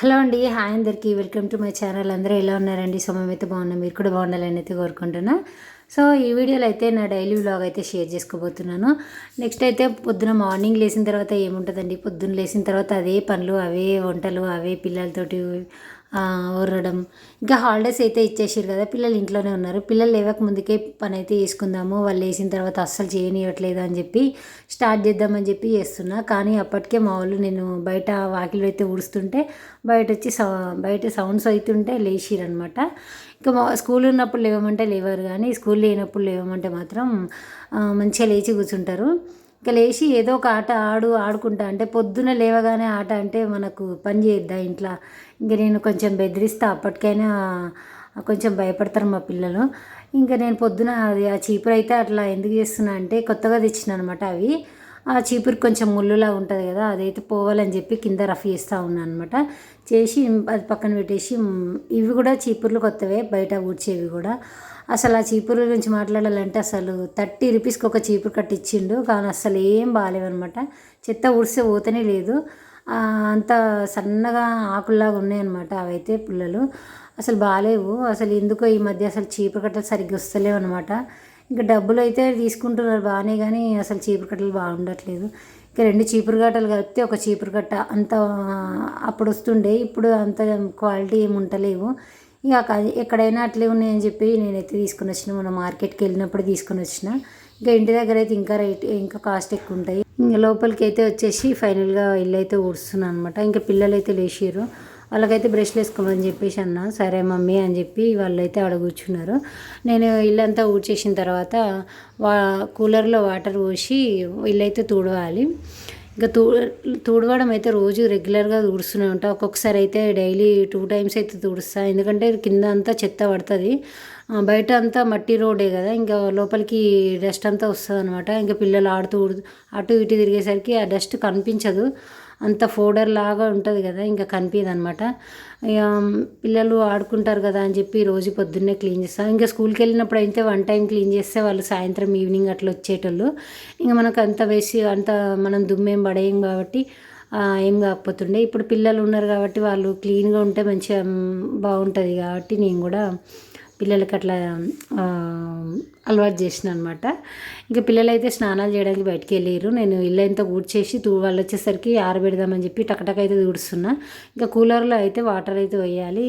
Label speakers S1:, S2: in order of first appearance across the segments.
S1: Hello అండి, hi అందరికీ, welcome to my channel. అందరూ ఎలా ఉన్నారండి? సో మేమైతే బాగున్నాం, మీరు కూడా బాగుండాలని అయితే కోరుకుంటున్నా. సో ఈ వీడియోలో అయితే నా డైలీ వ్లాగ్ అయితే షేర్ చేసుకోబోతున్నాను. నెక్స్ట్ అయితే పొద్దున మార్నింగ్ లేచిన తర్వాత ఏముంటుందండి, పొద్దున్న లేచిన తర్వాత అదే పనులు, అవే వంటలు, అవే పిల్లలతోటి ఊరడం. ఇంకా హాలిడేస్ అయితే ఇచ్చేసారు కదా, పిల్లలు ఇంట్లోనే ఉన్నారు. పిల్లలు లేవక ముందుకే పని అయితే చేసుకుందాము, వాళ్ళు వేసిన తర్వాత అస్సలు చేయనివ్వట్లేదు అని చెప్పి స్టార్ట్ చేద్దామని చెప్పి చేస్తున్నా. కానీ అప్పటికే మా వాళ్ళు నేను బయట వాకిలు అయితే ఊడుస్తుంటే బయట వచ్చి బయట సౌండ్స్ అవుతుంటే లేచిరనమాట. ఇంకా స్కూల్ ఉన్నప్పుడు లేవమంటే లేవారు, కానీ స్కూల్ లేనప్పుడు లేవమంటే మాత్రం మంచిగా లేచి కూర్చుంటారు. ఇంకా లేచి ఏదో ఒక ఆట ఆడుకుంటా అంటే పొద్దున లేవగానే ఆట అంటే మనకు పని చేయొద్దా ఇంట్లో. ఇంకా నేను కొంచెం బెదిరిస్తా, అప్పటికైనా కొంచెం భయపడతారు మా పిల్లలు. ఇంకా నేను పొద్దున అది ఆ చీపురు అయితే అట్లా ఎందుకు చేస్తున్నా అంటే కొత్తగా తెచ్చిన అనమాట. అవి ఆ చీపురు కొంచెం ముళ్ళులా ఉంటుంది కదా, అదైతే పోవాలని చెప్పి కింద రఫ్ చేస్తూ ఉన్నాను అనమాట. చేసి అది పక్కన పెట్టేసి ఇవి కూడా చీపుర్లు కొత్తవే, బయట ఊడ్చేవి కూడా. అసలు ఆ చీపురు గురించి మాట్లాడాలంటే అసలు 30 రూపీస్కి ఒక చీపురు కట్టించిండు, కానీ అసలు ఏం బాగాలేవన్నమాట. చెత్త ఊడిస్తే పోతనే లేదు, అంత సన్నగా ఆకుల్లాగా ఉన్నాయన్నమాట. అవైతే పుల్లలు అసలు బాగాలేవు. అసలు ఎందుకో ఈ మధ్య అసలు చీపురు కట్టలు సరిగ్గా వస్తలేవు అనమాట. ఇంకా డబ్బులు అయితే తీసుకుంటున్నారు బాగానే, కానీ అసలు చీపురు కట్టలు బాగుండట్లేదు. ఇంకా 2 చీపురు కట్టలు కలిపితే ఒక చీపురు కట్ట అంత అప్పుడు వస్తుండే, ఇప్పుడు అంత క్వాలిటీ ఏమి ఉండలేవు. ఇక ఎక్కడైనా అట్లే ఉన్నాయని చెప్పి నేనైతే తీసుకుని వచ్చిన, మన మార్కెట్కి వెళ్ళినప్పుడు తీసుకుని వచ్చిన. ఇంకా ఇంటి దగ్గర అయితే ఇంకా రేట్ ఇంకా కాస్ట్ ఎక్కువ ఉంటాయి. ఇంకా లోపలికి అయితే వచ్చేసి ఫైనల్గా ఇల్లు అయితే ఊడుస్తున్నాను అనమాట. ఇంకా పిల్లలు అయితే లేచారు, వాళ్ళకైతే బ్రష్లు వేసుకోమని చెప్పేసి అన్న. సరే మమ్మీ అని చెప్పి వాళ్ళైతే ఆడ కూర్చున్నారు. నేను ఇల్లంతా ఊడ్చేసిన తర్వాత కూలర్లో వాటర్ పోసి ఇల్లైతే తుడవాలి. ఇంకా తుడవడం అయితే రోజు రెగ్యులర్గా తుడుస్తూనే ఉంటా. ఒక్కొక్కసారి అయితే డైలీ 2 టైమ్స్ అయితే తుడుస్తా, ఎందుకంటే కింద అంతా చెత్త పడుతుంది. బయట అంతా మట్టి రోడ్డే కదా, ఇంకా లోపలికి డస్ట్ అంతా వస్తుంది అనమాట. ఇంకా పిల్లలు అటు ఇటు తిరిగేసరికి ఆ డస్ట్ కనిపించదు, అంత ఫోడర్ లాగా ఉంటుంది కదా, ఇంకా కనిపించదు అనమాట. ఇక పిల్లలు ఆడుకుంటారు కదా అని చెప్పి రోజు పొద్దున్నే క్లీన్ చేస్తాను. ఇంకా స్కూల్కి వెళ్ళినప్పుడు అయితే 1 టైం క్లీన్ చేస్తే వాళ్ళు సాయంత్రం ఈవినింగ్ అట్లా వచ్చేటోళ్ళు. ఇంకా మనకు అంత వేసి అంత మనం దుమ్మేం పడేయం కాబట్టి ఏం కాకపోతుండే. ఇప్పుడు పిల్లలు ఉన్నారు కాబట్టి వాళ్ళు క్లీన్గా ఉంటే మంచిగా బాగుంటుంది కాబట్టి నేను కూడా పిల్లలకి అట్లా అలవాటు చేసిన అనమాట. ఇంకా పిల్లలు అయితే స్నానాలు చేయడానికి బయటికి వెళ్ళారు. నేను ఇల్లు అంతా ఊడ్చేసి వాళ్ళు వచ్చేసరికి ఆరబెడదామని చెప్పి టకటక అయితే తుడుస్తున్నా. ఇంకా కూలర్లో అయితే వాటర్ అయితే వేయాలి.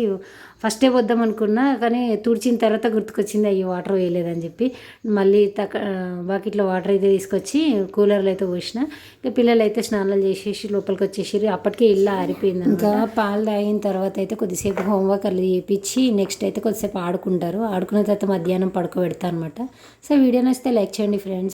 S1: ఫస్టే వద్దాం అనుకున్నా, కానీ తుడిచిన తర్వాత గుర్తుకొచ్చింది అయ్యో వాటర్ వేయలేదని చెప్పి మళ్ళీ బకెట్లో వాటర్ అయితే తీసుకొచ్చి కూలర్లో అయితే పోసిన. ఇంకా పిల్లలు అయితే స్నానాలు చేసేసి లోపలికి వచ్చేసి అప్పటికే ఇల్లు ఆరిపోయింది. ఇంకా పాలు తాగిన తర్వాత అయితే కొద్దిసేపు హోంవర్క్ అది చేయించి నెక్స్ట్ అయితే కొద్దిసేపు ఆడుకున్న తర్వాత మధ్యాహ్నం పడుకోబెడతా అనమాట. సో వీడియో నచ్చితే లైక్ చేయండి ఫ్రెండ్స్.